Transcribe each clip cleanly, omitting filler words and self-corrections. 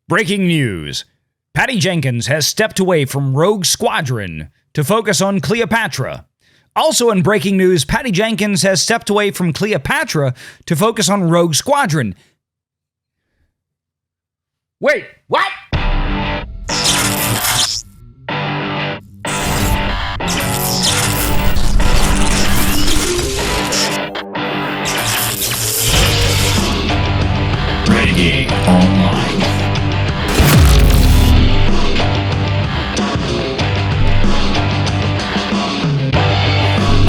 Breaking news. Patty Jenkins has stepped away from Rogue Squadron to focus on Cleopatra. Also in breaking news, Patty Jenkins has stepped away from Cleopatra to focus on Rogue Squadron. Wait, what? Renegade Online.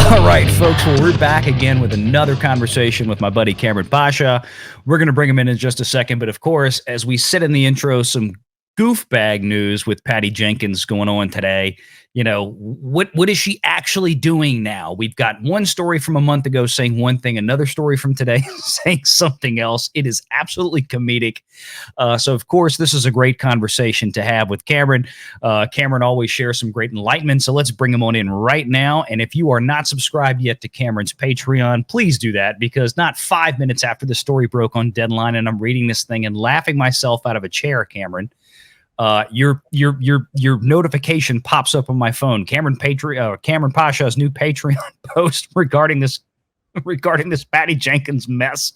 All right, folks, well, we're back again with another conversation with my buddy Kamran Pasha. We're going to bring him in just a second, but of course, as we said in the intro, some goofbag news with Patty Jenkins going on today. You know, what is she actually doing now? We've got one story from a month ago saying one thing, another story from today saying something else. It is absolutely comedic. So, of course, this is a great conversation to have with Kamran. Kamran always shares some great enlightenment, so let's bring him on in right now. And if you are not subscribed yet to Kamran's Patreon, please do that, because not 5 minutes after the story broke on Deadline and I'm reading this thing and laughing myself out of a chair, Kamran, your notification pops up on my phone. Kamran Pasha's new Patreon post regarding this Patty Jenkins mess.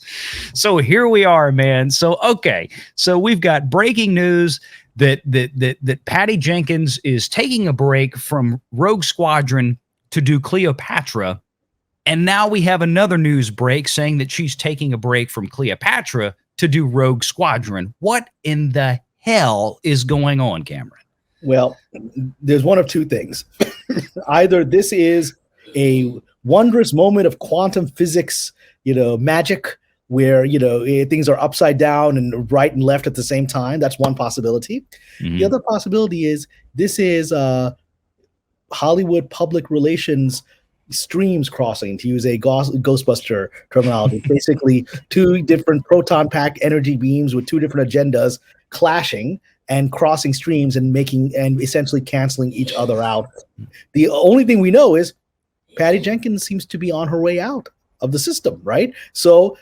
So here we are, man. So okay, so we've got breaking news that Patty Jenkins is taking a break from Rogue Squadron to do Cleopatra, and now we have another news break saying that she's taking a break from Cleopatra to do Rogue Squadron. What in the hell is going on, Kamran? Well, there's one of two things. Either this is a wondrous moment of quantum physics, magic, where, things are upside down and right and left at the same time. That's one possibility. Mm-hmm. The other possibility is this is Hollywood public relations streams crossing, to use a Ghostbuster terminology. Basically, two different proton pack energy beams with two different agendas clashing and crossing streams and essentially canceling each other out. The only thing we know is Patty Jenkins seems to be on her way out of the system, right? So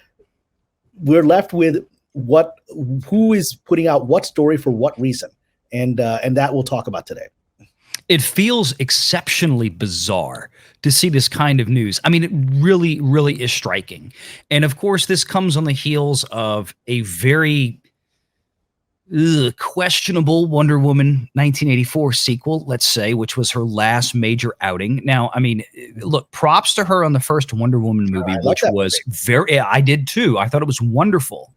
we're left with who is putting out what story for what reason, and that we'll talk about today. It feels exceptionally bizarre to see this kind of news. I mean, it really, really is striking. And of course, this comes on the heels of a very questionable Wonder Woman 1984 sequel, let's say, which was her last major outing. Now, I mean, look, props to her on the first Wonder Woman movie, which was I did too. I thought it was wonderful.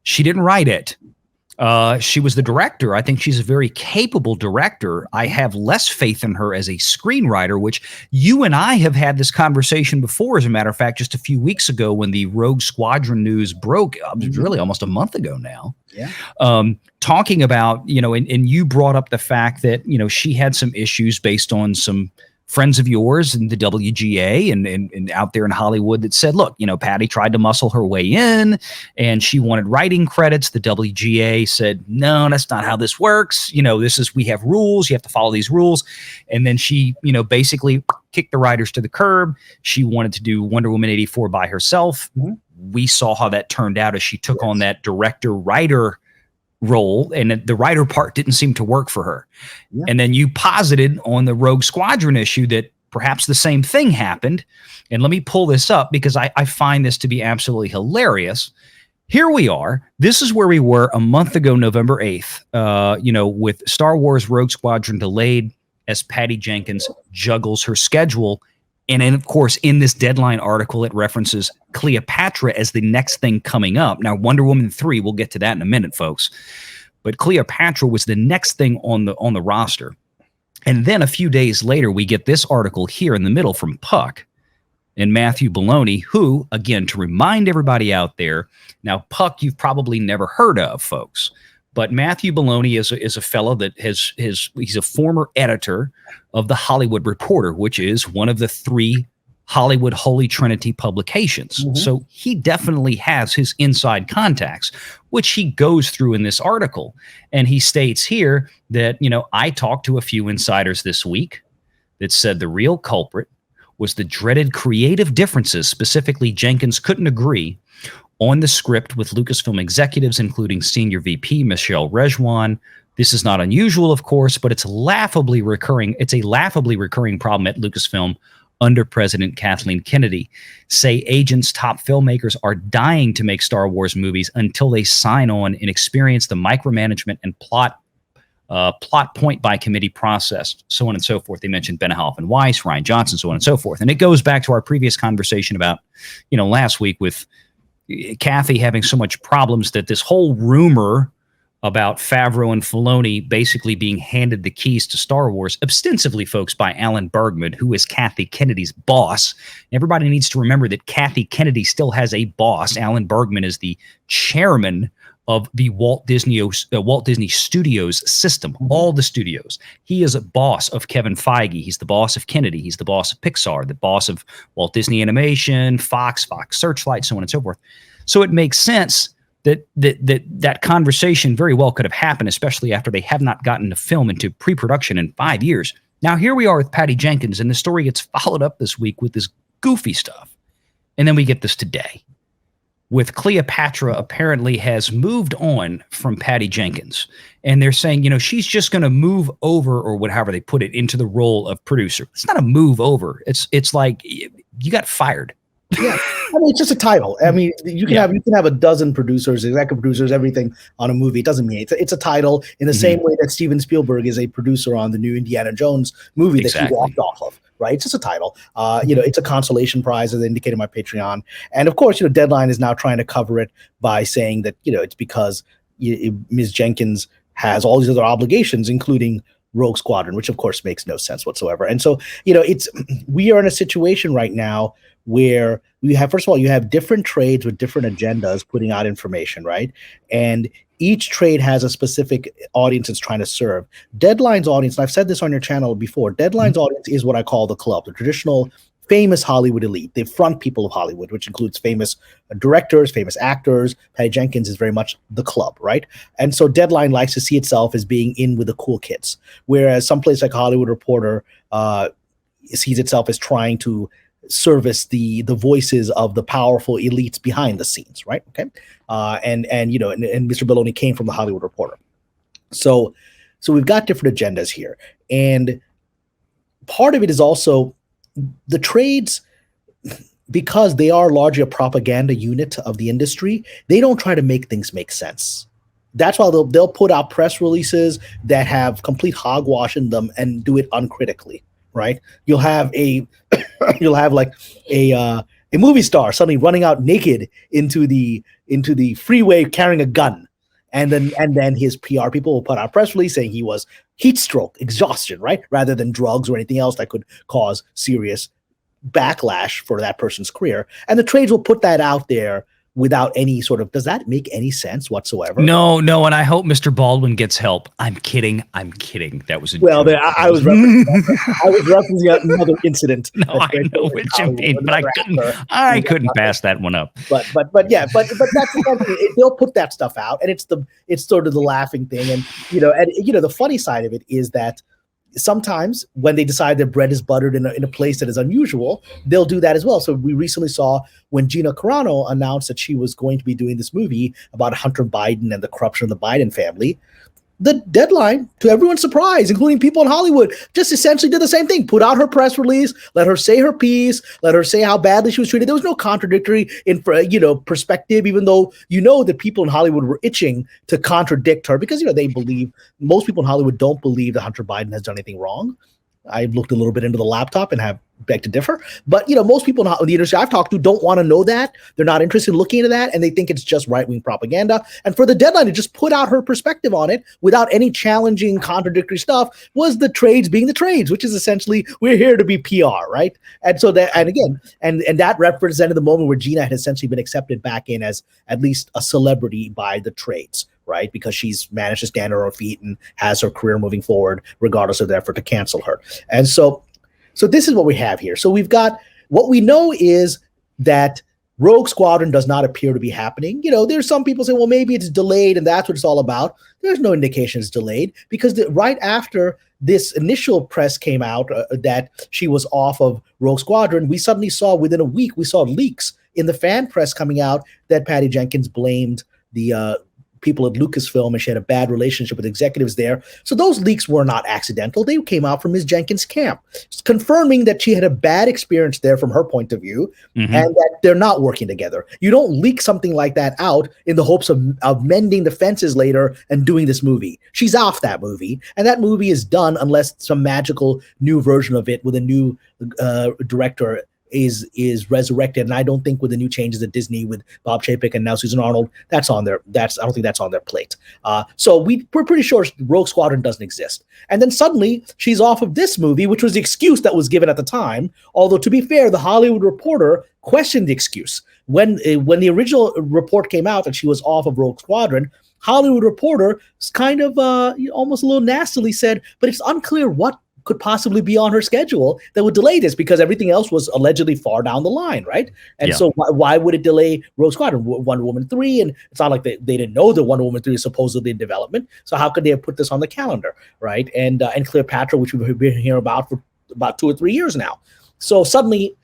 She didn't write it. She was the director. I think she's a very capable director. I have less faith in her as a screenwriter, which you and I have had this conversation before, as a matter of fact, just a few weeks ago when the Rogue Squadron news broke. It was really almost a month ago now. Yeah. Talking about, and you brought up the fact that, she had some issues based on some friends of yours in the WGA and out there in Hollywood that said, look, Patty tried to muscle her way in and she wanted writing credits. The WGA said, no, that's not how this works. We have rules. You have to follow these rules. And then she, basically kicked the writers to the curb. She wanted to do Wonder Woman 84 by herself. Mm-hmm. We saw how that turned out as she took on that director-writer role, and the writer part didn't seem to work for her. Yeah. And then you posited on the Rogue Squadron issue that perhaps the same thing happened. And let me pull this up because I find this to be absolutely hilarious. Here we are. This is where we were a month ago, November 8th, with Star Wars Rogue Squadron delayed as Patty Jenkins juggles her schedule. And then, of course, in this Deadline article, it references Cleopatra as the next thing coming up. Now, Wonder Woman 3, we'll get to that in a minute, folks. But Cleopatra was the next thing on the roster. And then a few days later, we get this article here in the middle from Puck and Matthew Baloney, who, again, to remind everybody out there, now Puck you've probably never heard of, folks. But Matthew Baloney is a fellow that he's a former editor of the Hollywood Reporter, which is one of the three Hollywood Holy Trinity publications. Mm-hmm. So he definitely has his inside contacts, which he goes through in this article. And he states here that, I talked to a few insiders this week that said the real culprit was the dreaded creative differences. Specifically, Jenkins couldn't agree on the script with Lucasfilm executives, including Senior VP Michelle Rejwan. This is not unusual, of course, but it's laughably recurring. It's a laughably recurring problem at Lucasfilm under President Kathleen Kennedy. Say agents, top filmmakers are dying to make Star Wars movies until they sign on and experience the micromanagement and plot point by committee process, so on and so forth. They mentioned Benioff and Weiss, Ryan Johnson, so on and so forth. And it goes back to our previous conversation about, last week with Kathy having so much problems that this whole rumor about Favreau and Filoni basically being handed the keys to Star Wars, ostensibly, folks, by Alan Bergman, who is Kathy Kennedy's boss. Everybody needs to remember that Kathy Kennedy still has a boss. Alan Bergman is the chairman of the Walt Disney Studios system, all the studios. He is a boss of Kevin Feige. He's the boss of Kennedy. He's the boss of Pixar, the boss of Walt Disney Animation, Fox Searchlight, so on and so forth. So it makes sense that conversation very well could have happened, especially after they have not gotten the film into pre-production in 5 years. Now, here we are with Patty Jenkins, and the story gets followed up this week with this goofy stuff. And then we get this today, with Cleopatra apparently has moved on from Patty Jenkins. And they're saying, she's just going to move over, or whatever they put it, into the role of producer. It's not a move over. It's like you got fired. Yeah, it's just a title. You can have a dozen producers, executive producers, everything on a movie. It doesn't mean it's a title in the same way that Steven Spielberg is a producer on the new Indiana Jones movie that he walked off of. Right, it's just a title. It's a consolation prize, as indicated in my Patreon. And of course, Deadline is now trying to cover it by saying that it's because Ms. Jenkins has all these other obligations, including Rogue Squadron, which of course makes no sense whatsoever. And so, we are in a situation right now where first of all, you have different trades with different agendas putting out information, right? And each trade has a specific audience it's trying to serve. Deadline's audience, and I've said this on your channel before, Deadline's audience is what I call the club, the traditional famous Hollywood elite, the front people of Hollywood, which includes famous directors, famous actors. Patty Jenkins is very much the club, right? And so Deadline likes to see itself as being in with the cool kids, whereas someplace like Hollywood Reporter sees itself as trying to service the voices of the powerful elites behind the scenes, right? Okay, and Mr. Belloni came from the Hollywood Reporter, so we've got different agendas here, and part of it is also the trades, because they are largely a propaganda unit of the industry. They don't try to make things make sense. That's why they'll put out press releases that have complete hogwash in them and do it uncritically. Right? You'll have a movie star suddenly running out naked into the freeway carrying a gun, and then his PR people will put out a press release saying he was heat stroke, exhaustion, right? Rather than drugs or anything else that could cause serious backlash for that person's career. And the trades will put that out there without any sort of, does that make any sense whatsoever? No, and I hope Mr. Baldwin gets help. I'm kidding. That was a well. I was referencing another incident. No, I know what you mean, but I couldn't pass that one up. But that's they'll put that stuff out, and it's sort of the laughing thing, and the funny side of it is that sometimes when they decide their bread is buttered in a place that is unusual, they'll do that as well. So we recently saw when Gina Carano announced that she was going to be doing this movie about Hunter Biden and the corruption of the Biden family. The Deadline, to everyone's surprise, including people in Hollywood, just essentially did the same thing. Put out her press release, let her say her piece, let her say how badly she was treated. There was no contradictory perspective, even though that people in Hollywood were itching to contradict her because they believe, most people in Hollywood don't believe that Hunter Biden has done anything wrong. I've looked a little bit into the laptop and have beg to differ. But, most people in the industry I've talked to don't want to know that. They're not interested in looking into that, and they think it's just right-wing propaganda. And for the Deadline to just put out her perspective on it without any challenging, contradictory stuff was the trades being the trades, which is essentially, we're here to be PR, right? And so that, and again, and that represented the moment where Gina had essentially been accepted back in as at least a celebrity by the trades, right? Because she's managed to stand on her feet and has her career moving forward, regardless of the effort to cancel her. And so this is what we have here. So we've got, what we know is that Rogue Squadron does not appear to be happening. There's some people say, well, maybe it's delayed and that's what it's all about. There's no indication it's delayed because right after this initial press came out that she was off of Rogue Squadron, we suddenly saw within a week, we saw leaks in the fan press coming out that Patty Jenkins blamed the people at Lucasfilm and she had a bad relationship with executives there. So those leaks were not accidental. They came out from Ms. Jenkins' camp, confirming that she had a bad experience there from her point of view and that they're not working together. You don't leak something like that out in the hopes of mending the fences later and doing this movie. She's off that movie, and that movie is done unless some magical new version of it with a new director is resurrected. And I don't think with the new changes at Disney with Bob Chapek and now Susan Arnold, that's on their I don't think that's on their plate. So we're pretty sure Rogue Squadron doesn't exist. And then suddenly she's off of this movie, which was the excuse that was given at the time. Although to be fair, the Hollywood Reporter questioned the excuse. When the original report came out that she was off of Rogue Squadron, Hollywood Reporter kind of almost a little nastily said, but it's unclear what could possibly be on her schedule that would delay this because everything else was allegedly far down the line, right? And so why would it delay Rogue Squadron? Wonder Woman 3, and it's not like they didn't know that Wonder Woman 3 is supposedly in development, so how could they have put this on the calendar, right? And Cleopatra, which we've been hearing about for about 2 or 3 years now. So suddenly,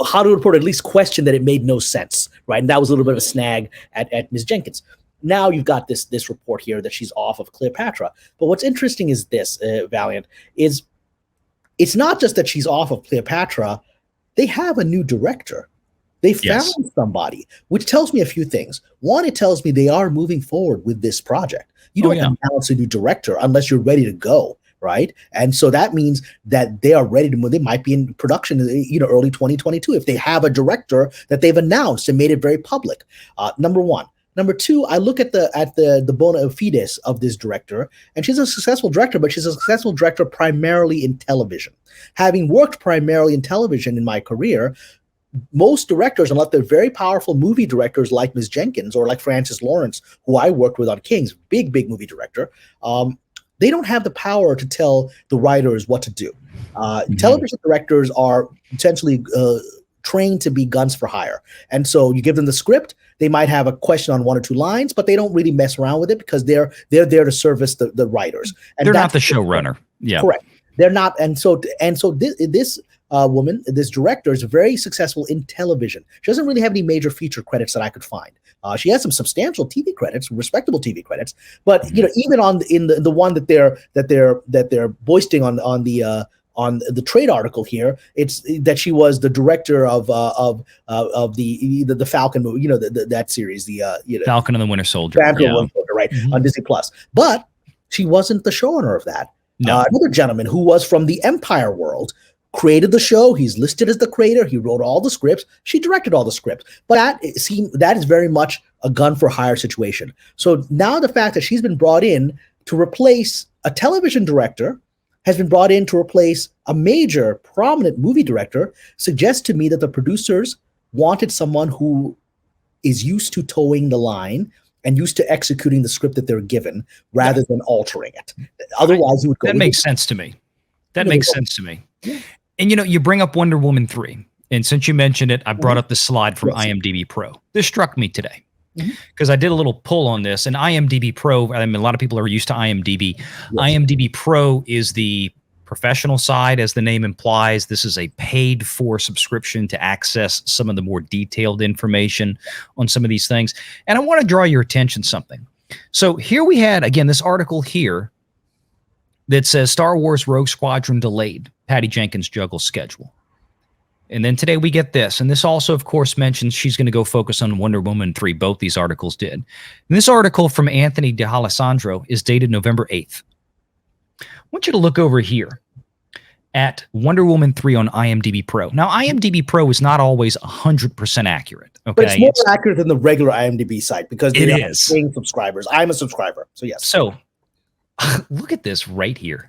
Hollywood Reporter at least questioned that it made no sense, right? And that was a little bit of a snag at Ms. Jenkins. Now you've got this report here that she's off of Cleopatra. But what's interesting is this, Valiant, is it's not just that she's off of Cleopatra. They have a new director. They found somebody, which tells me a few things. One, it tells me they are moving forward with this project. You don't announce a new director unless you're ready to go, right? And so that means that they are ready to move. They might be in production, early 2022 if they have a director that they've announced and made it very public. Number one. Number two, I look at the bona fides of this director, and she's a successful director, but she's a successful director primarily in television. Having worked primarily in television in my career, most directors, unless they're very powerful movie directors like Ms. Jenkins or like Francis Lawrence, who I worked with on Kings, big movie director, they don't have the power to tell the writers what to do. Television directors are essentially trained to be guns for hire. And so you give them the script, they might have a question on 1 or 2 lines, but they don't really mess around with it because they're there to service the writers. And they're not the showrunner. Yeah. Correct. They're not. And so this woman, this director, is very successful in television. She doesn't really have any major feature credits that I could find. She has some substantial TV credits, respectable TV credits, but even in the one that they're boasting on the trade article here, it's that she was the director of the Falcon movie, that series, Falcon and the Winter Soldier, Winter Soldier, right, on Disney Plus. But she wasn't the showrunner of that. No. Another gentleman who was from the Empire world created the show. He's listed as the creator. He wrote all the scripts. She directed all the scripts. But that is very much a gun for hire situation. So now the fact that she's been brought in to replace a television director, has been brought in to replace a major prominent movie director, suggests to me that the producers wanted someone who is used to towing the line and used to executing the script that they're given rather than altering it. Otherwise, you would go. That makes sense to me. That makes sense to me. Yeah. And you bring up Wonder Woman 3. And since you mentioned it, I brought up the slide from IMDb Pro. This struck me today because I did a little pull on this. And IMDb Pro, I mean, a lot of people are used to IMDb. Yes. IMDb Pro is the professional side, as the name implies. This is a paid for subscription to access some of the more detailed information on some of these things. And I want to draw your attention to something. So here we had, again, this article here that says Star Wars Rogue Squadron delayed. Patty Jenkins juggles schedule. And then today we get this. And this also, of course, mentions she's going to go focus on Wonder Woman 3. Both these articles did. And this article from Anthony D'Alessandro is dated November 8th. I want you to look over here at Wonder Woman 3 on IMDb Pro. Now, IMDb Pro is not always 100% accurate. Okay? But it's more accurate than the regular IMDb site because they are paying subscribers. I'm a subscriber, so yes. So look at this right here.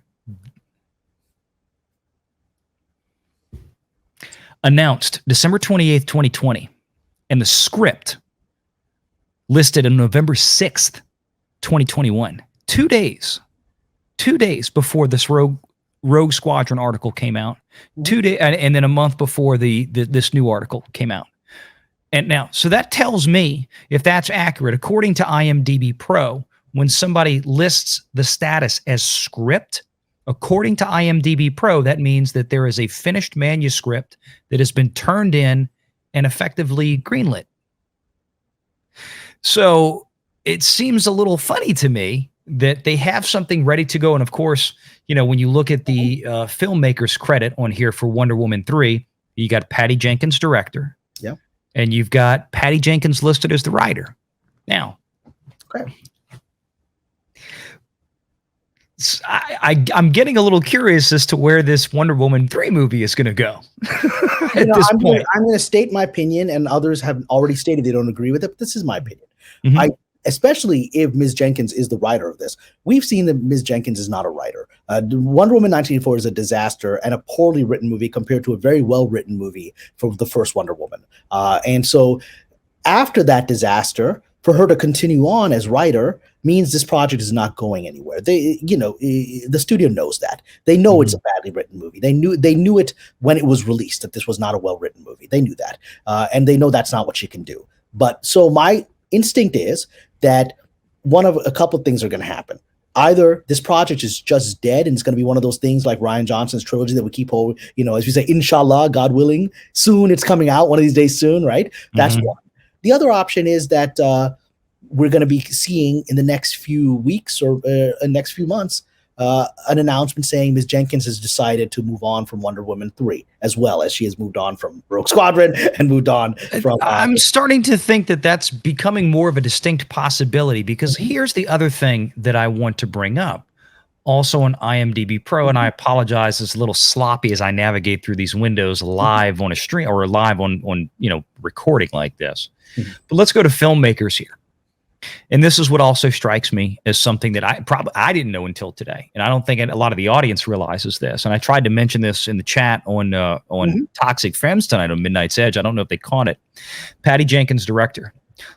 Announced December 28th, 2020. And the script listed on November 6th, 2021. 2 days. 2 days before this Rogue Squadron article came out. 2 days, and then a month before this new article came out. And now, so that tells me, if that's accurate, according to IMDb Pro, when somebody lists the status as script, according to IMDb Pro, that means that there is a finished manuscript that has been turned in and effectively greenlit. So it seems a little funny to me that they have something ready to go. And of course, you know, when you look at the filmmaker's credit on here for Wonder Woman 3, you got Patty Jenkins, director. Yeah. And you've got Patty Jenkins listed as the writer. Now, okay. I'm getting a little curious as to where this Wonder Woman 3 movie is going to go. I'm going to state my opinion, and others have already stated they don't agree with it, but this is my opinion. Mm-hmm. Especially if Ms. Jenkins is the writer of this. We've seen that Ms. Jenkins is not a writer. Wonder Woman 1984 is a disaster and a poorly written movie compared to a very well-written movie from the first Wonder Woman. And so after that disaster, for her to continue on as writer means this project is not going anywhere. They, you know, the studio knows that. They know it's a badly written movie. They knew it when it was released, that this was not a well-written movie. They knew that. And they know that's not what she can do. But so my instinct is that a couple of things are going to happen. Either this project is just dead and it's going to be one of those things like Rian Johnson's trilogy that we keep hold, you know, as we say, inshallah, God willing, soon it's coming out, one of these days soon, right? That's one. The other option is that we're going to be seeing in the next few weeks or next few months an announcement saying Ms. Jenkins has decided to move on from Wonder Woman 3, as well as she has moved on from Rogue Squadron and moved on from... I'm starting to think that that's becoming more of a distinct possibility, because here's the other thing that I want to bring up. Also on IMDb Pro, and I apologize, it's a little sloppy as I navigate through these windows live on a stream or live on you know, recording like this. But let's go to filmmakers here. And this is what also strikes me as something that I didn't know until today, and I don't think a lot of the audience realizes this. And I tried to mention this in the chat on Toxic Femmes tonight on Midnight's Edge. I don't know if they caught it. Patty Jenkins, director.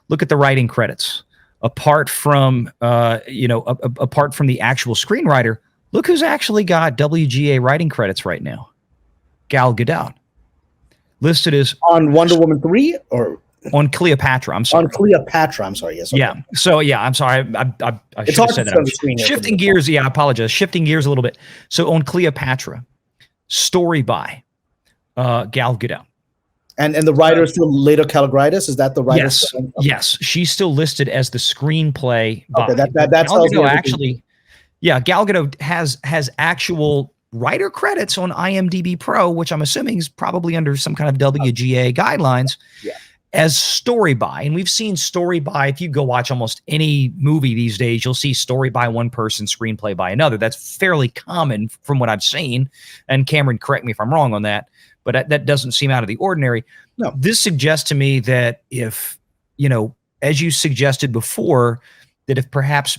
Look at the writing credits. Apart from apart from the actual screenwriter, look who's actually got WGA writing credits right now. Gal Gadot, listed as on Wonder Woman 3 or. On Cleopatra, I'm sorry. On Cleopatra, I'm sorry. Yes. Okay. Yeah. So yeah, I'm sorry. I should have said that. Shifting gears. Yeah, I apologize. Shifting gears a little bit. So on Cleopatra, story by Gal Gadot. And the writer is still Leda Calogridis. Is that the writer? Yes. Okay. Yes. She's still listed as the screenplay. Okay. That's Gal Gadot actually. Yeah, Gal Gadot has actual writer credits on IMDb Pro, which I'm assuming is probably under some kind of WGA guidelines. Yeah. As story by, and we've seen story by, if you go watch almost any movie these days, you'll see story by one person, screenplay by another. That's fairly common from what I've seen. And Cameron, correct me if I'm wrong on that, but that doesn't seem out of the ordinary. No. This suggests to me that if, you know, as you suggested before, that if perhaps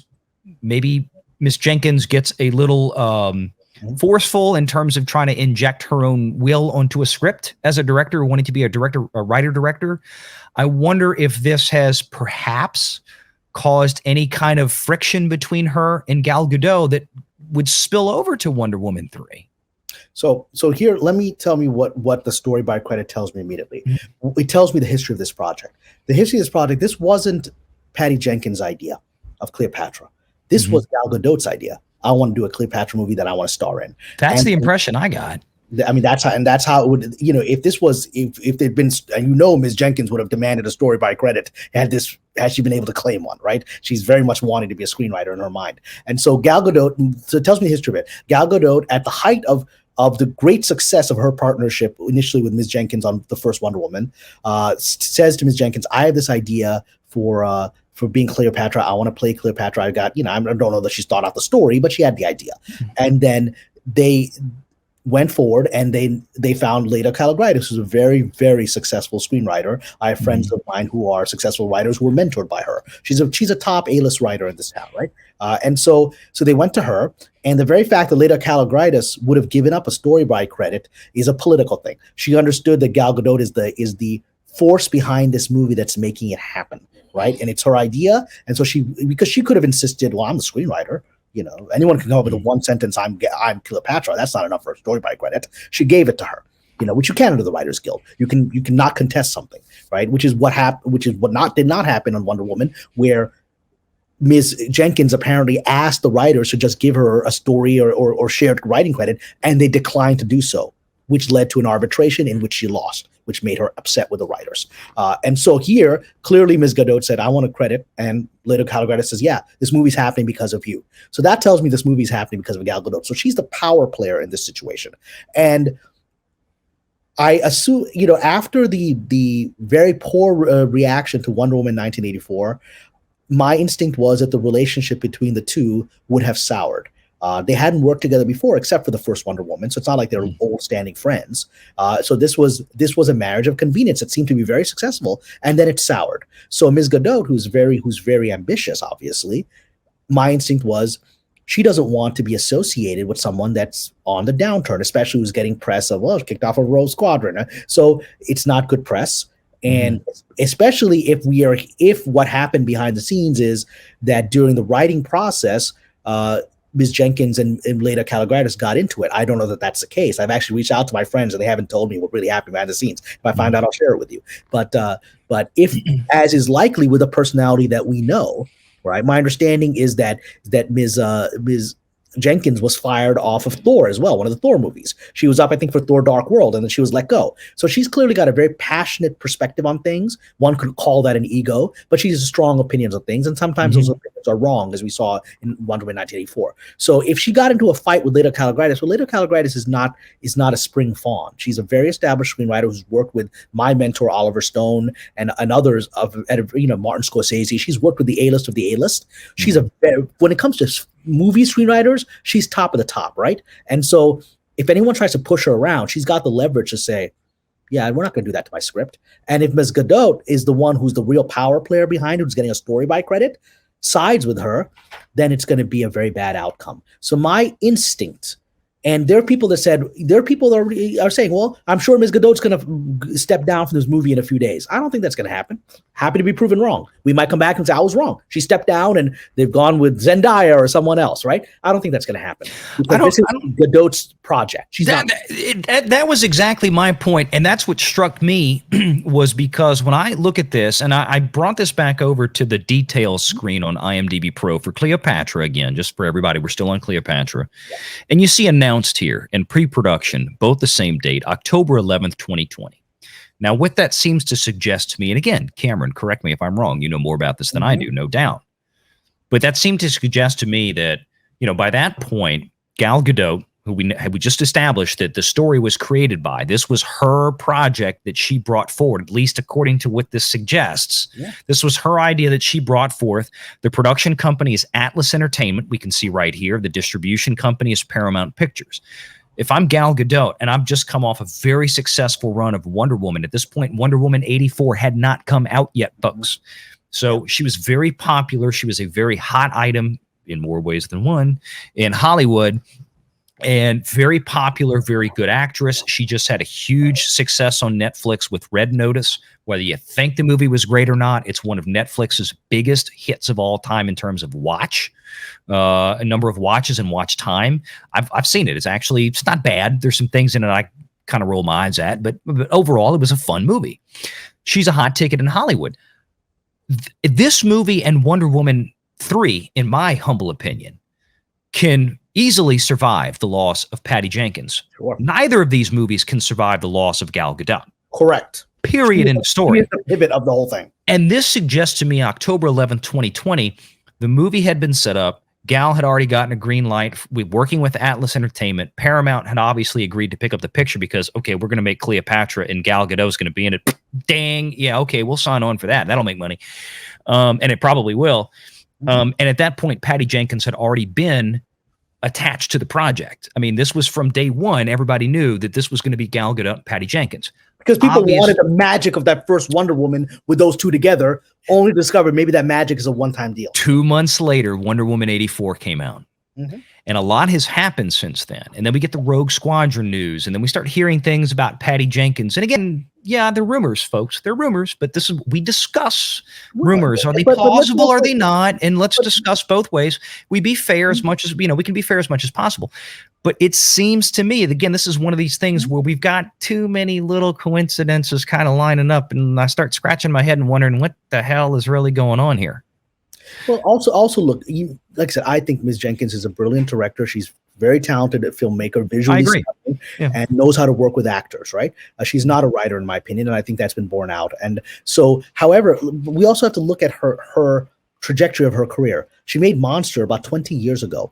maybe Miss Jenkins gets a little forceful in terms of trying to inject her own will onto a script as a director, wanting to be a writer-director. I wonder if this has perhaps caused any kind of friction between her and Gal Gadot that would spill over to Wonder Woman 3. So here, let me tell me what the story by credit tells me immediately. It tells me the history of this project. The history of this project, this wasn't Patty Jenkins' idea of Cleopatra. This was Gal Gadot's idea. I want to do a Cleopatra movie that I want to star in. That's the impression I got. I mean, that's how it would, you know, if they'd been, and you know, Ms. Jenkins would have demanded a story by credit had she been able to claim one, right? She's very much wanting to be a screenwriter in her mind. And so Gal Gadot, so it tells me the history of it. Gal Gadot, at the height of the great success of her partnership initially with Ms. Jenkins on the first Wonder Woman, says to Ms. Jenkins, I have this idea for being Cleopatra. I want to play Cleopatra. I got, you know, I don't know that she's thought out the story, but she had the idea. And then they went forward and they found Leda Calogridis, who's a very, very successful screenwriter. I have friends of mine who are successful writers who were mentored by her. She's a top A-list writer in this town, right? And so they went to her, and the very fact that Leda Calogridis would have given up a story by credit is a political thing. She understood that Gal Gadot is the force behind this movie that's making it happen. Right. And it's her idea. And so because she could have insisted, well, I'm the screenwriter, you know, anyone can come up with a one sentence, I'm Cleopatra. That's not enough for a story by credit. She gave it to her, you know, which you can under the Writers Guild. You cannot contest something, right? Which is what did not happen on Wonder Woman, where Ms. Jenkins apparently asked the writers to just give her a story or shared writing credit, and they declined to do so. which led to an arbitration in which she lost, which made her upset with the writers. And so here, clearly Ms. Gadot said, I want a credit. And Leda Calrissian says, yeah, this movie's happening because of you. So that tells me this movie's happening because of Gal Gadot. So she's the power player in this situation. And I assume, after the very poor reaction to Wonder Woman 1984, my instinct was that the relationship between the two would have soured. They hadn't worked together before, except for the first Wonder Woman, so it's not like they're old standing friends. So this was a marriage of convenience that seemed to be very successful, and then it soured. So Ms. Gadot, who's very ambitious, obviously, my instinct was she doesn't want to be associated with someone that's on the downturn, especially who's getting press of, well, kicked off a Rogue Squadron. So it's not good press. And especially if what happened behind the scenes is that during the writing process, Ms. Jenkins and Leda Calrissian got into it. I don't know that that's the case. I've actually reached out to my friends and they haven't told me what really happened behind the scenes. If I find out, I'll share it with you. But if, as is likely with a personality that we know, right? My understanding is that Ms. Jenkins was fired off of Thor as well, one of the Thor movies. She was up, I think, for Thor Dark World, and then she was let go. So she's clearly got a very passionate perspective on things. One could call that an ego, but she has strong opinions on things, and sometimes those opinions are wrong, as we saw in Wonder Woman 1984. So if she got into a fight with Leda Calrissian, well, Leda Calrissian is not a spring fawn. She's a very established screenwriter who's worked with my mentor Oliver Stone and others Martin Scorsese. She's worked with the A-list of the A-list. She's when it comes to movie screenwriters, she's top of the top, right? And so if anyone tries to push her around, she's got the leverage to say, yeah, we're not going to do that to my script. And if Ms. Gadot is the one who's the real power player behind, who's getting a story by credit, sides with her, then it's going to be a very bad outcome. So my instinct, and there are people that are saying, well, I'm sure Ms. Gadot's going to step down from this movie in a few days. I don't think that's going to happen. Happy to be proven wrong. We might come back and say, I was wrong. She stepped down and they've gone with Zendaya or someone else, right? I don't think that's going to happen. This is Gadot's project. That was exactly my point. And that's what struck me was because when I look at this, and I brought this back over to the details screen on IMDb Pro for Cleopatra again, just for everybody, we're still on Cleopatra. Yeah. And you see announced here in pre-production, both the same date, October 11th, 2020. Now, what that seems to suggest to me, and again, Cameron, correct me if I'm wrong, you know more about this than I do, no doubt. But that seemed to suggest to me that, by that point, Gal Gadot, who we just established that the story was created by, this was her project that she brought forward, at least according to what this suggests. Yeah. This was her idea that she brought forth. The production company is Atlas Entertainment. We can see right here. The distribution company is Paramount Pictures. If I'm Gal Gadot and I've just come off a very successful run of Wonder Woman, at this point, Wonder Woman 84 had not come out yet, folks. So she was very popular. She was a very hot item in more ways than one in Hollywood. And very popular, very good actress. She just had a huge success on Netflix with Red Notice. Whether you think the movie was great or not, it's one of Netflix's biggest hits of all time in terms of a number of watches and watch time. I've seen it. It's not bad. There's some things in it I kind of roll my eyes at, but overall, it was a fun movie. She's a hot ticket in Hollywood. This movie and Wonder Woman 3, in my humble opinion, can easily survive the loss of Patty Jenkins. Sure. Neither of these movies can survive the loss of Gal Gadot. Correct. Period. In the story. The pivot of the whole thing. And this suggests to me October 11th, 2020, the movie had been set up. Gal had already gotten a green light. Working with Atlas Entertainment. Paramount had obviously agreed to pick up the picture because, okay, we're going to make Cleopatra and Gal Gadot's going to be in it. Dang. Yeah, okay, we'll sign on for that. That'll make money. And it probably will. And at that point, Patty Jenkins had already been attached to the project. I mean, this was from day one. Everybody knew that this was going to be Gal Gadot and Patty Jenkins. Because people wanted the magic of that first Wonder Woman with those two together, only to discover maybe that magic is a one-time deal. 2 months later, Wonder Woman 84 came out. And a lot has happened since then. And then we get the Rogue Squadron news. And then we start hearing things about Patty Jenkins. And again, yeah, they're rumors, folks. They're rumors. But we discuss rumors. Are they plausible? Are they not? And let's discuss both ways. We be fair as much as, we can be fair as much as possible. But it seems to me, again, this is one of these things where we've got too many little coincidences kind of lining up. And I start scratching my head and wondering what the hell is really going on here. Well, also look, like I said, I think Ms. Jenkins is a brilliant director. She's very talented filmmaker, I visually agree. stunning, Yeah. and knows how to work with actors, right? She's not a writer, in my opinion, and I think that's been borne out. And so, however, we also have to look at her trajectory of her career. She made Monster about 20 years ago.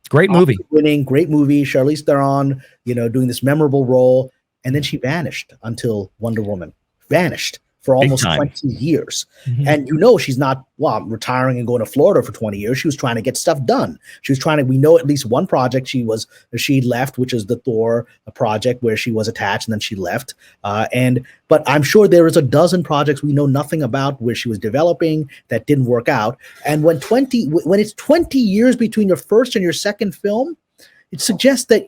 Great movie. Winning, great movie. Charlize Theron, doing this memorable role, and then she vanished until Wonder Woman. Vanished for almost 20 years. And she's not, retiring and going to Florida for 20 years. She was trying to get stuff done. She was trying to, we know at least one project she left, which is the Thor project where she was attached and then she left. But I'm sure there is a dozen projects we know nothing about where she was developing that didn't work out. And when it's 20 years between your first and your second film, it suggests that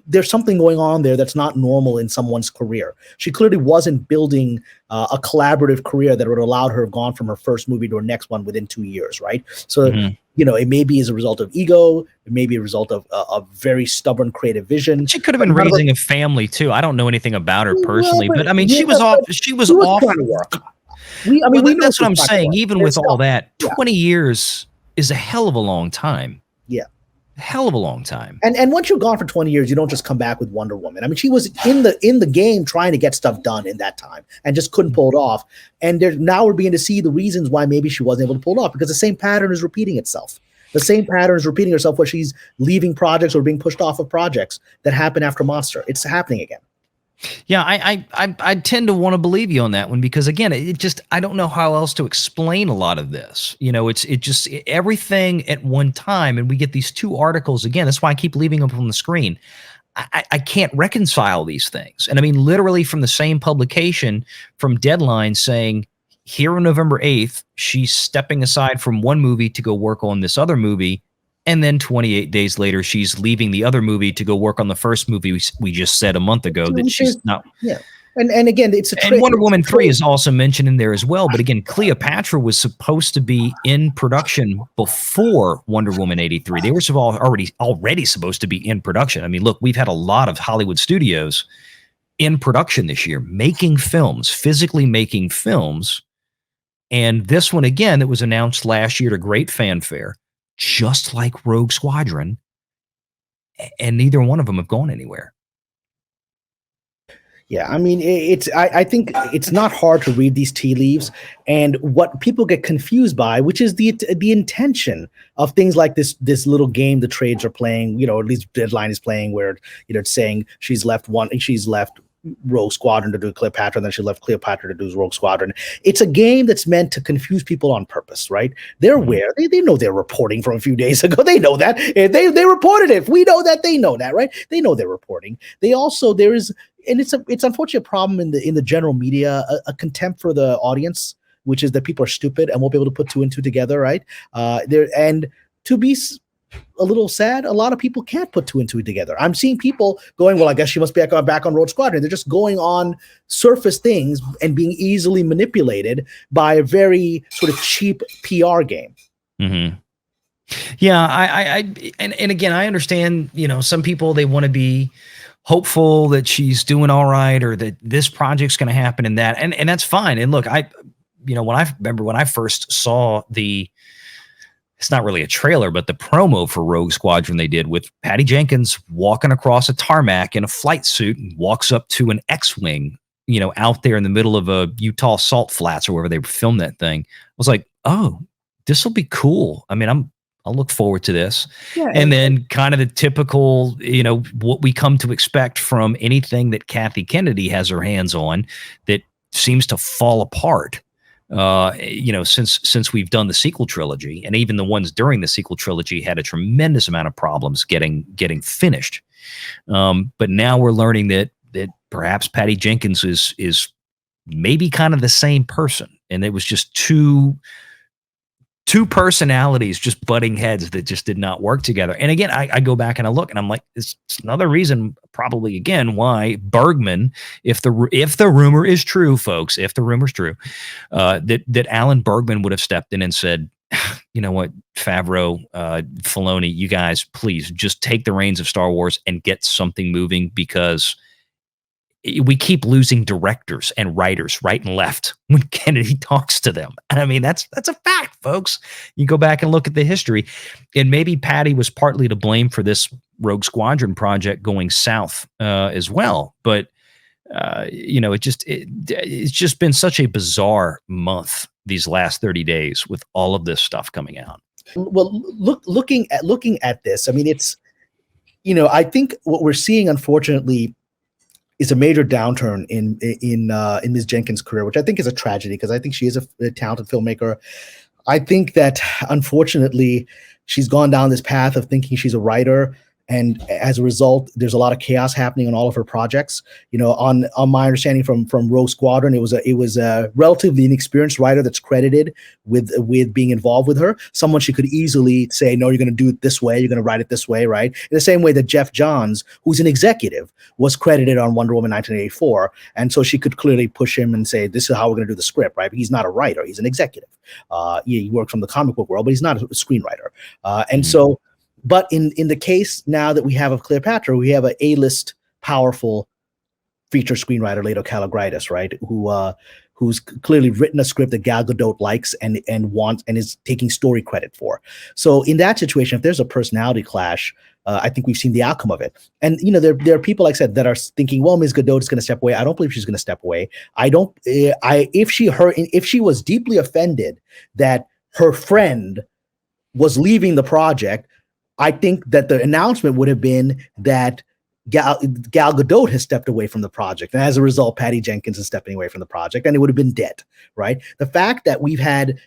there's something going on there that's not normal in someone's career. She clearly wasn't building a collaborative career that would allow her to have gone from her first movie to her next one within 2 years, right? So, it may be as a result of ego. It may be a result of a very stubborn creative vision. She could have been raising a family too. I don't know anything about her personally, but I mean, she was off. She was off. Trying to work. That's what I'm saying. Even with all that, 20 years is a hell of a long time. Yeah. Hell of a long time. And once you're gone for 20 years, you don't just come back with Wonder Woman. I mean, she was in the game trying to get stuff done in that time and just couldn't pull it off. And now we're beginning to see the reasons why maybe she wasn't able to pull it off, because the same pattern is repeating itself. The same pattern is repeating itself where she's leaving projects or being pushed off of projects that happened after Monster. It's happening again. Yeah, I tend to want to believe you on that one, because again, I don't know how else to explain a lot of this. It's just everything at one time, and we get these two articles again. That's why I keep leaving them on the screen. I can't reconcile these things. And I mean, literally from the same publication, from Deadline, saying here on November 8th, she's stepping aside from one movie to go work on this other movie. And then 28 days later, she's leaving the other movie to go work on the first movie we just said a month ago that she's not. Yeah. And again, and Wonder Woman 3 is also mentioned in there as well. But again, Cleopatra was supposed to be in production before Wonder Woman 83. They were already supposed to be in production. I mean, look, we've had a lot of Hollywood studios in production this year, making films, physically making films. And this one, again, that was announced last year to great fanfare, just like Rogue Squadron, and neither one of them have gone anywhere. Yeah, I mean, I think it's not hard to read these tea leaves, and what people get confused by, which is the intention of things like this little game the trades are playing, at least Deadline is playing, where it's saying she's left Rogue Squadron to do Cleopatra, and then she left Cleopatra to do Rogue Squadron. It's a game that's meant to confuse people on purpose, right? They're aware. They know they're reporting from a few days ago. They know that. They reported it. If we know that, they know that, right? They know they're reporting. And it's unfortunately a problem in the general media, a contempt for the audience, which is that people are stupid and won't be able to put two and two together, right? And to be a little sad, a lot of people can't put two and two together. I'm seeing people going, well, I guess she must be back on Rogue Squadron. They're just going on surface things and being easily manipulated by a very sort of cheap PR game. Mm-hmm. Yeah, and again, I understand, some people, they want to be hopeful that she's doing all right, or that this project's going to happen, and that's fine. And look, when I first saw it's not really a trailer, but the promo for Rogue Squadron they did with Patty Jenkins walking across a tarmac in a flight suit and walks up to an X-Wing, out there in the middle of a Utah salt flats or wherever they filmed that thing. I was like, oh, this will be cool. I mean, I'll look forward to this. Yeah, and then kind of the typical, what we come to expect from anything that Kathy Kennedy has her hands on that seems to fall apart. Since we've done the sequel trilogy, and even the ones during the sequel trilogy had a tremendous amount of problems getting finished. But now we're learning that perhaps Patty Jenkins is maybe kind of the same person, and it was just two personalities just butting heads that just did not work together. And again, I go back and I look, and I'm like, it's another reason, probably again, why Bergman, if the rumor is true, folks, if the rumor's true, that Alan Bergman would have stepped in and said, you know what, Favreau, Filoni, you guys, please just take the reins of Star Wars and get something moving, because we keep losing directors and writers right and left when Kennedy talks to them. And I mean, that's a fact, folks. You go back and look at the history, and maybe Patty was partly to blame for this Rogue Squadron project going south as well. But it's just been such a bizarre month these last 30 days with all of this stuff coming out. Well, looking at this, I mean, it's, I think what we're seeing, unfortunately, is a major downturn in Ms. Jenkins' career, which I think is a tragedy because I think she is a talented filmmaker. I think that unfortunately she's gone down this path of thinking she's a writer, and as a result, there's a lot of chaos happening on all of her projects. On my understanding from Rogue Squadron, it was a relatively inexperienced writer that's credited with being involved with her. Someone she could easily say, no, you're going to do it this way. You're going to write it this way, right? In the same way that Jeff Johns, who's an executive, was credited on Wonder Woman 1984, and so she could clearly push him and say, this is how we're going to do the script, right? But he's not a writer; he's an executive. He works from the comic book world, but he's not a screenwriter, so. But in the case now that we have of Cleopatra, we have an A-list powerful feature screenwriter, Lado Kalogridis, right? Who's clearly written a script that Gal Gadot likes and wants and is taking story credit for. So in that situation, if there's a personality clash, I think we've seen the outcome of it. And there are people, like I said, that are thinking, well, Ms. Gadot is going to step away. I don't believe she's going to step away. If she was deeply offended that her friend was leaving the project, I think that the announcement would have been that Gal Gadot has stepped away from the project. And as a result, Patty Jenkins is stepping away from the project, and it would have been dead, right? The fact that we've had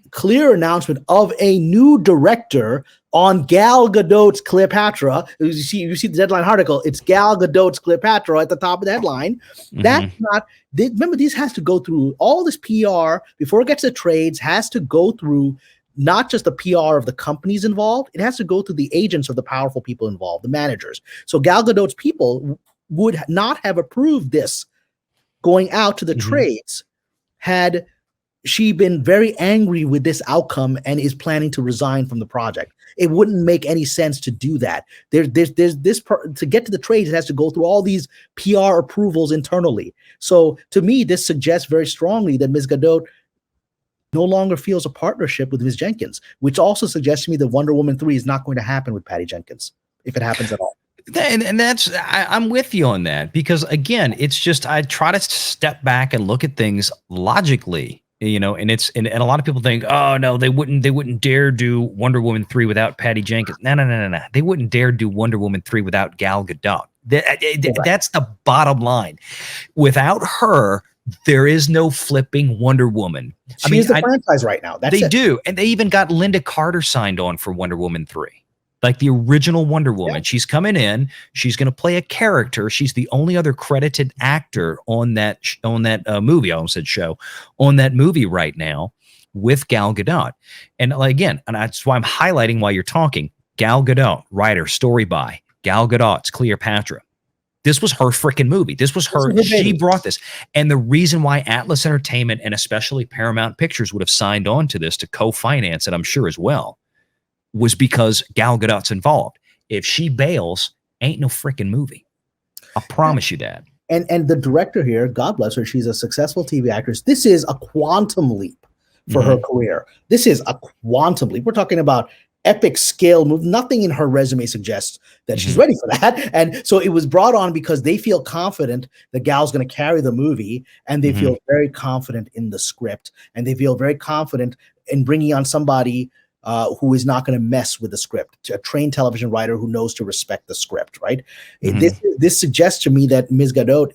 clear announcement of a new director on Gal Gadot's Cleopatra. You see the Deadline article, it's Gal Gadot's Cleopatra at the top of the headline. Mm-hmm. That's not, remember, this has to go through all this PR before it gets to trades, has to go through not just the PR of the companies involved, it has to go through the agents of the powerful people involved, the managers. So Gal Gadot's people would not have approved this going out to the trades had she been very angry with this outcome and is planning to resign from the project. It wouldn't make any sense to do that. There's this to get to the trades, it has to go through all these PR approvals internally. So to me, this suggests very strongly that Ms. Gadot no longer feels a partnership with Ms. Jenkins, which also suggests to me that Wonder Woman 3 is not going to happen with Patty Jenkins, if it happens at all. And that's, I'm with you on that, because again, it's just, I try to step back and look at things logically, and a lot of people think, oh no, they wouldn't dare do Wonder Woman 3 without Patty Jenkins. No. They wouldn't dare do Wonder Woman 3 without Gal Gadot. That's the bottom line. Without her, there is no flipping Wonder Woman. She is the franchise right now. They do. And they even got Linda Carter signed on for Wonder Woman 3. Like the original Wonder Woman. Yeah. She's coming in. She's going to play a character. She's the only other credited actor on that movie. I almost said show. On that movie right now with Gal Gadot. And again, and that's why I'm highlighting while you're talking. Gal Gadot, writer, story by Gal Gadot's Cleopatra. This was her freaking movie. This was her. She brought this. And the reason why Atlas Entertainment and especially Paramount Pictures would have signed on to this to co-finance it, I'm sure as well, was because Gal Gadot's involved. If she bails, ain't no freaking movie. I promise you that. And the director here, God bless her, she's a successful TV actress. This is a quantum leap for her career. This is a quantum leap. We're talking about epic scale move. Nothing in her resume suggests that she's ready for that. And so it was brought on because they feel confident that Gal's going to carry the movie, and they feel very confident in the script, and they feel very confident in bringing on somebody who is not going to mess with the script, a trained television writer who knows to respect the script, right? This suggests to me that Ms. Gadot,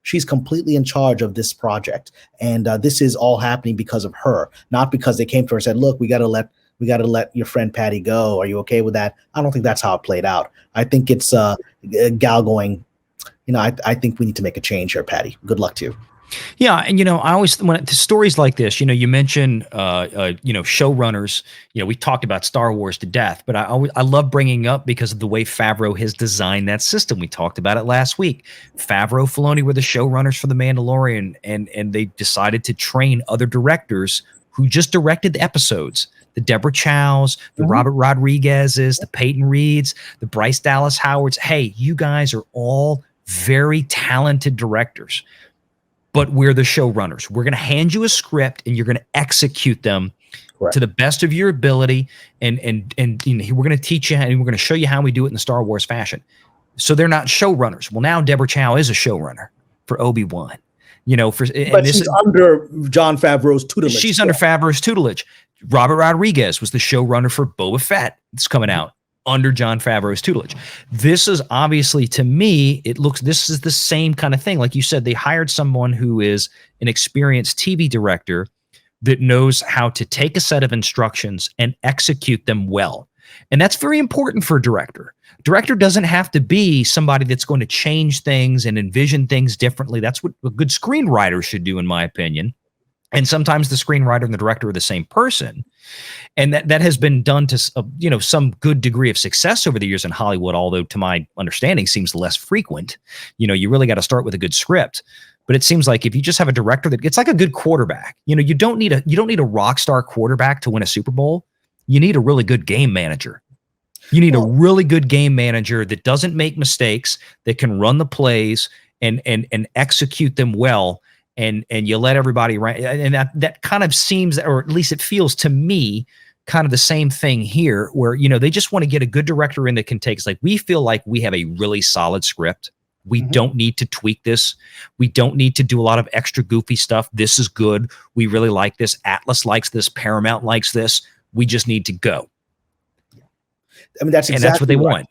she's completely in charge of this project, and this is all happening because of her, not because they came to her and said, look, we got to let your friend Patty go. Are you okay with that? I don't think that's how it played out. I think it's Gal going, I think we need to make a change here, Patty. Good luck to you. Yeah, and I always, when stories like this, you mention showrunners. We talked about Star Wars to death, but I love bringing up because of the way Favreau has designed that system. We talked about it last week. Favreau, Filoni were the showrunners for The Mandalorian, and they decided to train other directors who just directed the episodes. The Deborah Chows, the Robert Rodriguez's, the Peyton Reeds, the Bryce Dallas Howards. Hey, you guys are all very talented directors, but we're the showrunners. We're going to hand you a script and you're going to execute them to the best of your ability. And you know, we're going to teach you and we're going to show you how we do it in the Star Wars fashion. So they're not showrunners. Well, now Deborah Chow is a showrunner for Obi-Wan. You know, but she's under Jon Favreau's tutelage. She's under Favreau's tutelage. Robert Rodriguez was the showrunner for Boba Fett. It's coming out under Jon Favreau's tutelage. This is obviously, to me, this is the same kind of thing. Like you said, they hired someone who is an experienced TV director that knows how to take a set of instructions and execute them well. And that's very important for a director. Director doesn't have to be somebody that's going to change things and envision things differently. That's what a good screenwriter should do, in my opinion. And sometimes the screenwriter and the director are the same person. And that has been done to you know, some good degree of success over the years in Hollywood, although to my understanding seems less frequent. You know, you really got to start with a good script. But it seems like if you just have a director it's like a good quarterback. You know, you don't need a rock star quarterback to win a Super Bowl. You need a really good game manager. You need a really good game manager that doesn't make mistakes, that can run the plays and execute them well. And you let everybody right. And that kind of seems, or at least it feels to me, kind of the same thing here, where, you know, they just want to get a good director in that can take. It's like, we feel like we have a really solid script. We don't need to tweak this. We don't need to do a lot of extra goofy stuff. This is good. We really like this. Atlas likes this. Paramount likes this. We just need to go. I mean, that's what they want.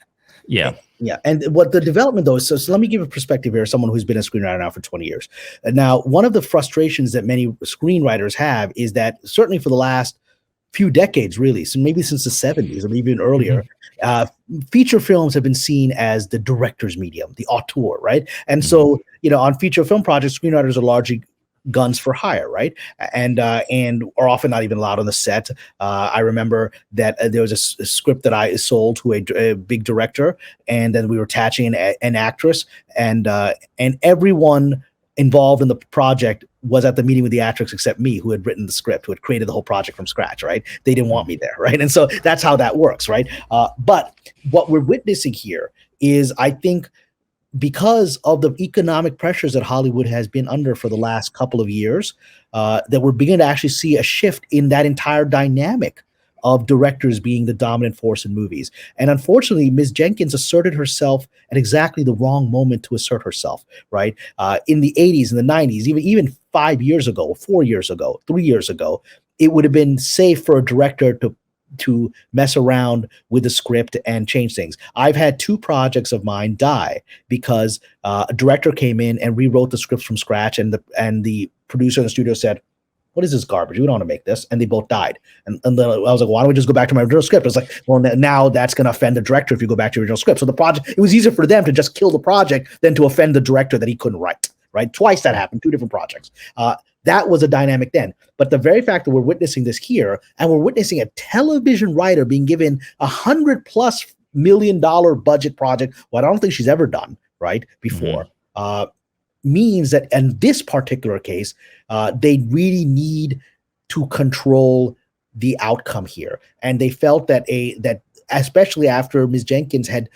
Yeah. Yeah. And what the development, though, so let me give a perspective here, someone who's been a screenwriter now for 20 years. Now, one of the frustrations that many screenwriters have is that certainly for the last few decades, really, so maybe since the 70s or maybe even earlier, feature films have been seen as the director's medium, the auteur, right? And so, you know, on feature film projects, screenwriters are largely guns for hire, right? And are often not even allowed on the set. I remember that there was a script that I sold to a big director, and then we were attaching an actress, and everyone involved in the project was at the meeting with the actress except me, who had written the script, who had created the whole project from scratch, right? They didn't want me there, right? And so that's how that works, right? But what we're witnessing here is, I think, because of the economic pressures that Hollywood has been under for the last couple of years, that we're beginning to actually see a shift in that entire dynamic of directors being the dominant force in movies. And unfortunately, Ms. Jenkins asserted herself at exactly the wrong moment to assert herself, right? In the 80s and the 90s, even 5 years ago, 4 years ago, 3 years ago, it would have been safe for a director to mess around with the script and change things. I've had 2 projects of mine die because a director came in and rewrote the scripts from scratch, and the producer in the studio said, "What is this garbage? We don't want to make this." And they both died. And then I was like, "Why don't we just go back to my original script?" I was like, "Well, now that's going to offend the director if you go back to your original script." So the project, it was easier for them to just kill the project than to offend the director that he couldn't write, right? Twice that happened, 2 different projects. That was a dynamic then. But the very fact that we're witnessing this here, and we're witnessing a television writer being given $100+ million budget project, what I don't think she's ever done, right, before, means that in this particular case, they really need to control the outcome here. And they felt that especially after Ms. Jenkins had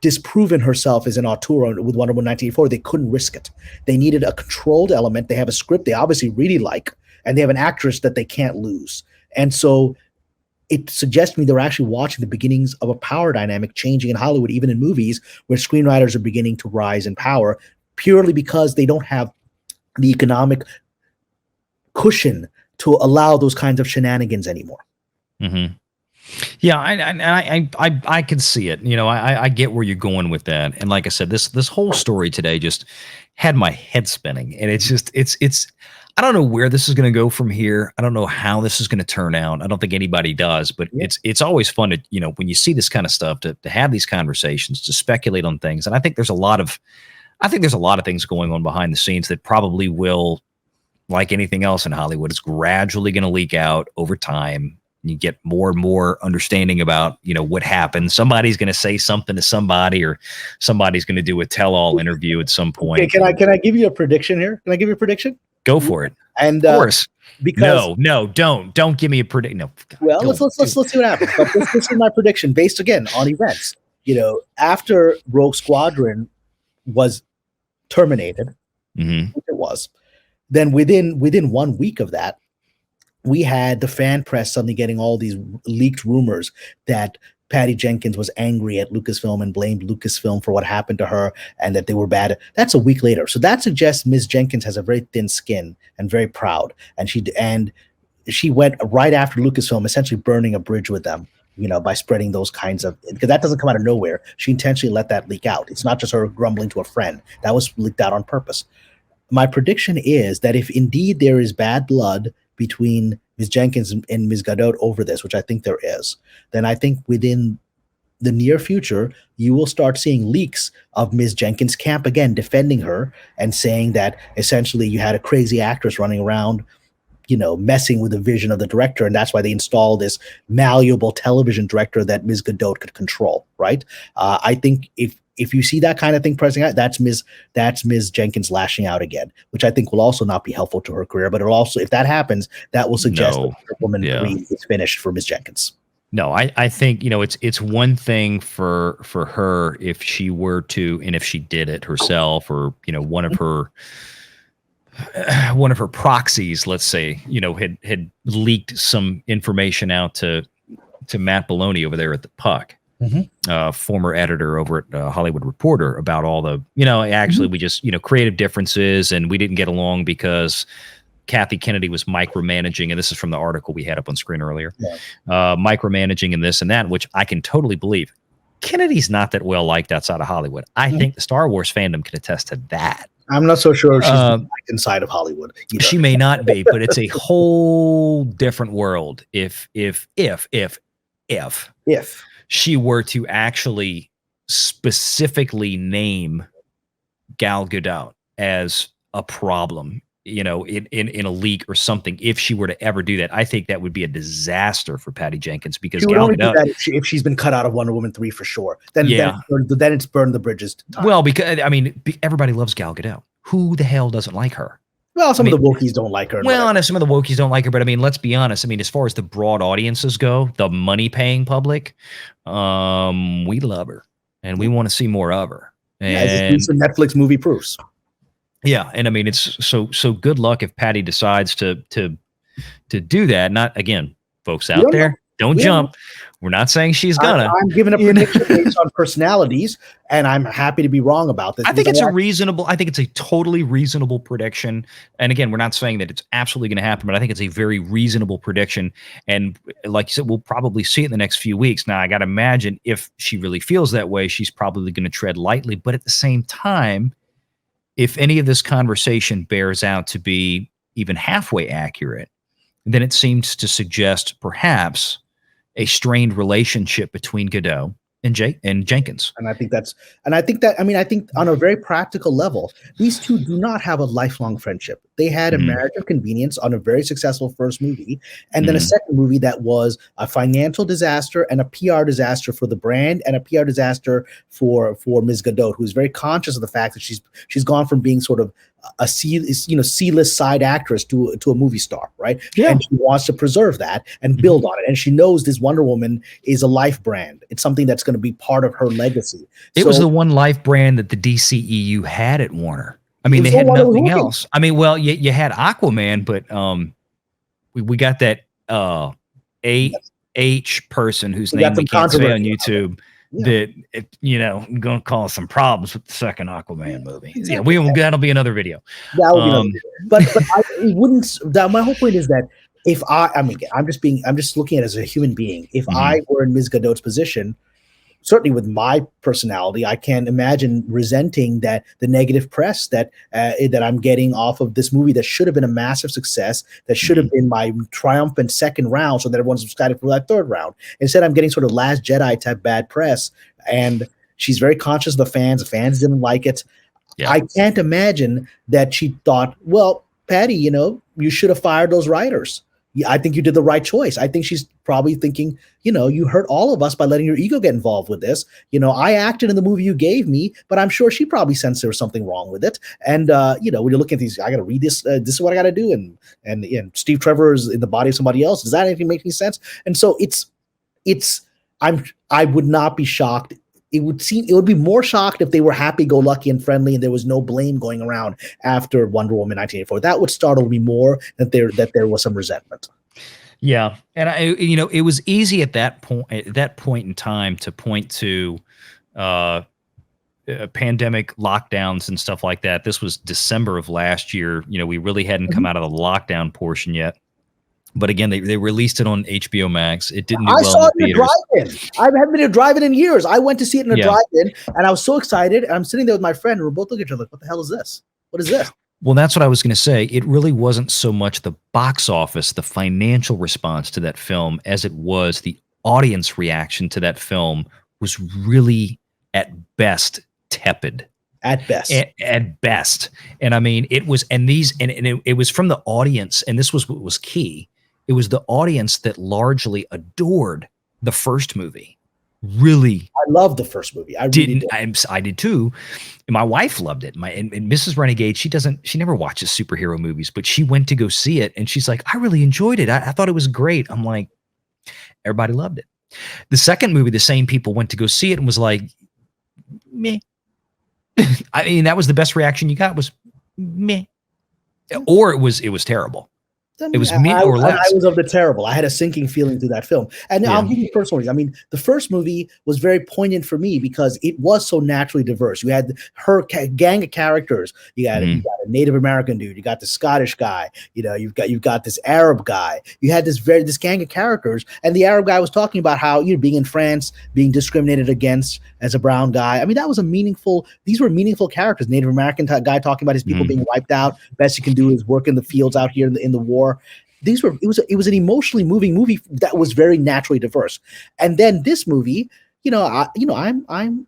disproven herself as an auteur with Wonder Woman 1984, they couldn't risk it. They needed a controlled element. They have a script they obviously really like, and they have an actress that they can't lose. And so it suggests to me they're actually watching the beginnings of a power dynamic changing in Hollywood, even in movies, where screenwriters are beginning to rise in power purely because they don't have the economic cushion to allow those kinds of shenanigans anymore. Mm-hmm. Yeah, I can see it. You know, I get where you're going with that. And like I said, this whole story today just had my head spinning. And it's I don't know where this is going to go from here. I don't know how this is going to turn out. I don't think anybody does, but it's always fun to, you know, when you see this kind of stuff, to have these conversations, to speculate on things. And I think there's a lot of things going on behind the scenes that probably will, like anything else in Hollywood, is gradually going to leak out over time. You get more and more understanding about, you know, what happened. Somebody's going to say something to somebody, or somebody's going to do a tell-all interview at some point. Okay, can I give you a prediction here? Can I give you a prediction? Go for it. And of course, because don't give me a prediction. No. Well, let's see what happens. But this is my prediction based again on events. You know, after Rogue Squadron was terminated, which it was. Then within 1 week of that, we had the fan press suddenly getting all these leaked rumors that Patty Jenkins was angry at Lucasfilm and blamed Lucasfilm for what happened to her and that they were bad. That's a week later. So that suggests Ms. Jenkins has a very thin skin and very proud. And she went right after Lucasfilm, essentially burning a bridge with them, by spreading those kinds of, because that doesn't come out of nowhere. She intentionally let that leak out. It's not just her grumbling to a friend. That was leaked out on purpose. My prediction is that if indeed there is bad blood between Ms. Jenkins and Ms. Gadot over this, which I think there is, then I think within the near future, you will start seeing leaks of Ms. Jenkins' camp again defending her and saying that essentially you had a crazy actress running around, messing with the vision of the director, and that's why they installed this malleable television director that Ms. Gadot could control, right? I think if you see that kind of thing pressing out, that's Ms. Jenkins lashing out again, which I think will also not be helpful to her career. But it'll also, if that happens, that will suggest that Woman 3 is finished for Ms. Jenkins. No, I think it's one thing for her if she were to, and if she did it herself, or one of her proxies, let's say, had leaked some information out to Matt Maloney over there at the Puck. Former editor over at Hollywood Reporter, about all the, actually we just, creative differences, and we didn't get along because Kathy Kennedy was micromanaging, and this is from the article we had up on screen earlier, micromanaging and this and that, which I can totally believe. Kennedy's not that well liked outside of Hollywood. I think the Star Wars fandom can attest to that. I'm not so sure she's inside of Hollywood either. She may not be, but it's a whole different world if she were to actually specifically name Gal Gadot as a problem, in a leak or something. If she were to ever do that, I think that would be a disaster for Patty Jenkins, because she would Gal only Gadot, do that if she's been cut out of Wonder Woman 3 for sure. Then it's burned the bridges. Well, because everybody loves Gal Gadot. Who the hell doesn't like her? Well, some of the wokies don't like her. Well, and some of the wokies don't like her, but let's be honest. As far as the broad audiences go, the money-paying public, we love her, and we want to see more of her. And some Netflix movie proofs. Yeah, and it's so good luck if Patty decides to do that. Not again, folks out there, don't jump. We're not saying she's gonna. I'm giving a prediction based on personalities, and I'm happy to be wrong about this. I think it's a totally reasonable prediction. And again, we're not saying that it's absolutely going to happen, but I think it's a very reasonable prediction. And like you said, we'll probably see it in the next few weeks. Now, I got to imagine if she really feels that way, she's probably going to tread lightly. But at the same time, if any of this conversation bears out to be even halfway accurate, then it seems to suggest perhaps a strained relationship between Gadot and Jenkins. And I think on a very practical level, these two do not have a lifelong friendship. They had a marriage of convenience on a very successful first movie, and then a second movie that was a financial disaster and a PR disaster for the brand, and a PR disaster for Ms. Gadot, who's very conscious of the fact that she's gone from being sort of a C-list side actress to a movie star, right? Yeah. And she wants to preserve that and build on it. And she knows this Wonder Woman is a life brand. It's something that's going to be part of her legacy. It was the one life brand that the DCEU had at Warner. They had nothing else. You had Aquaman, but we got that AH person whose name we can't say on YouTube. Yeah. That going to cause some problems with the second Aquaman movie. Exactly. That'll be another video. That will be another video. It wouldn't. My whole point is that if I'm just looking at it as a human being. If I were in Ms. Gadot's position, certainly with my personality, I can't imagine resenting that the negative press that I'm getting off of this movie that should have been a massive success, that should have been my triumphant second round, so that everyone's excited for that third round. Instead, I'm getting sort of Last Jedi type bad press, and she's very conscious of the fans. The fans didn't like it. Yeah. I can't imagine that she thought, well, Patty, you should have fired those writers. I think you did the right choice. I think she's probably thinking, you hurt all of us by letting your ego get involved with this. I acted in the movie you gave me, but I'm sure she probably sensed there was something wrong with it. And, when you're looking at these, I got to read this. This is what I got to do. And Steve Trevor is in the body of somebody else. Does that anything make any sense? And so I would not be shocked it would be more shocked if they were happy-go-lucky and friendly and there was no blame going around after Wonder Woman 1984. That would startle me more that there was some resentment. Yeah, and it was easy at that point in time to point to pandemic lockdowns and stuff like that. This was December of last year. We really hadn't come out of the lockdown portion yet. But again, they released it on HBO Max. It didn't do well saw in it in a drive-in. I haven't been to a drive-in in years. I went to see it in a drive-in, and I was so excited. I'm sitting there with my friend, and we're both looking at each other like, what the hell is this? What is this? Well, that's what I was going to say. It really wasn't so much the box office, the financial response to that film, as it was the audience reaction to that film was really, at best, tepid. At best. At best. And I mean, it was, it was from the audience, and this was what was key. It was the audience that largely adored the first movie. Really, I loved the first movie. I did too. And my wife loved it. And Mrs. Renegade, she never watches superhero movies, but she went to go see it, and she's like, I really enjoyed it. I thought it was great. I'm like, everybody loved it. The second movie, the same people went to go see it and was like, meh. I mean, that was the best reaction you got, was meh, or it was terrible. It was me or less. I was of the terrible. I had a sinking feeling through that film. And I'll give you personal reasons. I mean, the first movie was very poignant for me because it was so naturally diverse. You had her gang of characters. You got a Native American dude. You got the Scottish guy. You've got this Arab guy. You had this gang of characters. And the Arab guy was talking about how being in France, being discriminated against as a brown guy. I mean, these were meaningful characters. Native American guy talking about his people being wiped out. Best you can do is work in the fields out here in the war. It was an emotionally moving movie that was very naturally diverse. And then this movie, I'm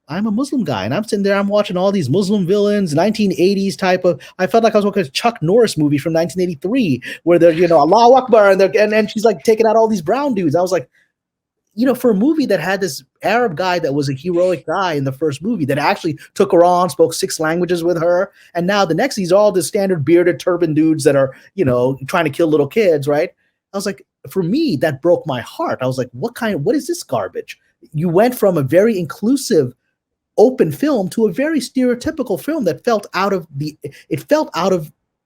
a Muslim guy, and I'm sitting there, I'm watching all these Muslim villains, 1980s type of. I felt like I was watching a Chuck Norris movie from 1983, where they're Allahu Akbar, and she's like taking out all these brown dudes. I was like, for a movie that had this Arab guy that was a heroic guy in the first movie that actually took her on, spoke 6 languages with her, and now the next, these are all the standard bearded turban dudes that are, trying to kill little kids, right? I was like, for me, that broke my heart. I was like, what is this garbage? You went from a very inclusive, open film to a very stereotypical film that felt out of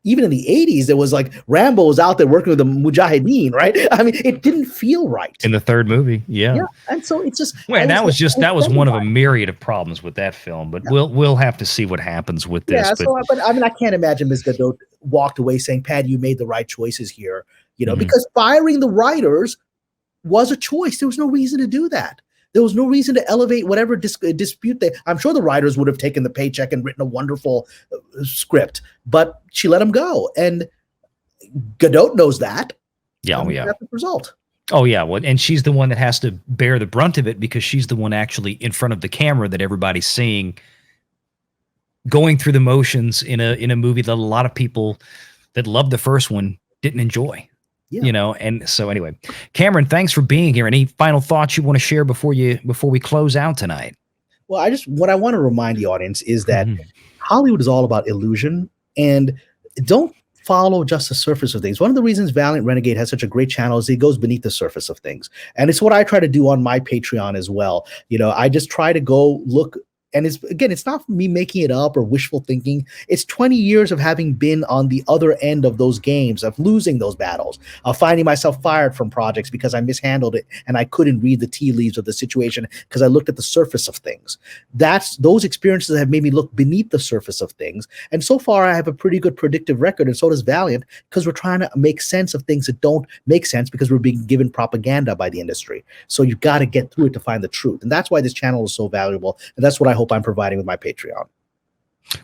even in the 80s, there was like Rambo was out there working with the Mujahideen, right? I mean, it didn't feel right. In the third movie, yeah. And so it's just that was one of a myriad of problems with that film. But we'll have to see what happens with this. Yeah, but I mean, I can't imagine Ms. Gadot walked away saying, "Patty, you made the right choices here," because firing the writers was a choice. There was no reason to do that. There was no reason to elevate whatever dispute I'm sure the writers would have taken the paycheck and written a wonderful script, but she let them go. And Gadot knows that. Yeah, That's the result. Oh, yeah. Well, and she's the one that has to bear the brunt of it because she's the one actually in front of the camera that everybody's seeing, going through the motions in a movie that a lot of people that loved the first one didn't enjoy. Yeah. And so anyway, Kamran, thanks for being here. Any final thoughts you want to share before we close out tonight? Well, what I want to remind the audience is that Hollywood is all about illusion, and don't follow just the surface of things. One of the reasons Valiant Renegade has such a great channel is it goes beneath the surface of things. And it's what I try to do on my Patreon as well. I just try to go look. And it's not me making it up or wishful thinking. It's 20 years of having been on the other end of those games, of losing those battles, of finding myself fired from projects because I mishandled it and I couldn't read the tea leaves of the situation because I looked at the surface of things. Those experiences have made me look beneath the surface of things. And so far, I have a pretty good predictive record, and so does Valiant, because we're trying to make sense of things that don't make sense because we're being given propaganda by the industry. So you've got to get through it to find the truth. And that's why this channel is so valuable. And that's what I hope I'm providing with my Patreon.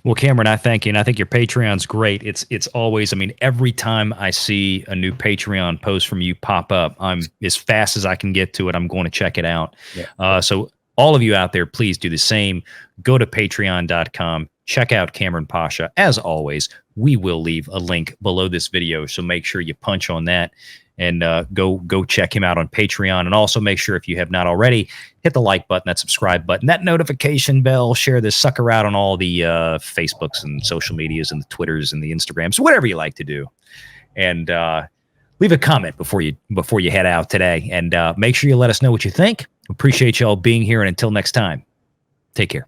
Well, Kamran, I thank you. And I think your Patreon's great. It's always, I mean, every time I see a new Patreon post from you pop up, I'm as fast as I can get to it, I'm going to check it out. Yeah. So all of you out there, please do the same. Go to patreon.com. Check out Kamran Pasha. As always, we will leave a link below this video, so make sure you punch on that and go check him out on Patreon. And also make sure, if you have not already, hit the like button, that subscribe button, that notification bell, share this sucker out on all the Facebooks and social medias and the Twitters and the Instagrams, whatever you like to do. And leave a comment before you head out today. And make sure you let us know what you think. Appreciate y'all being here. And until next time, Take care.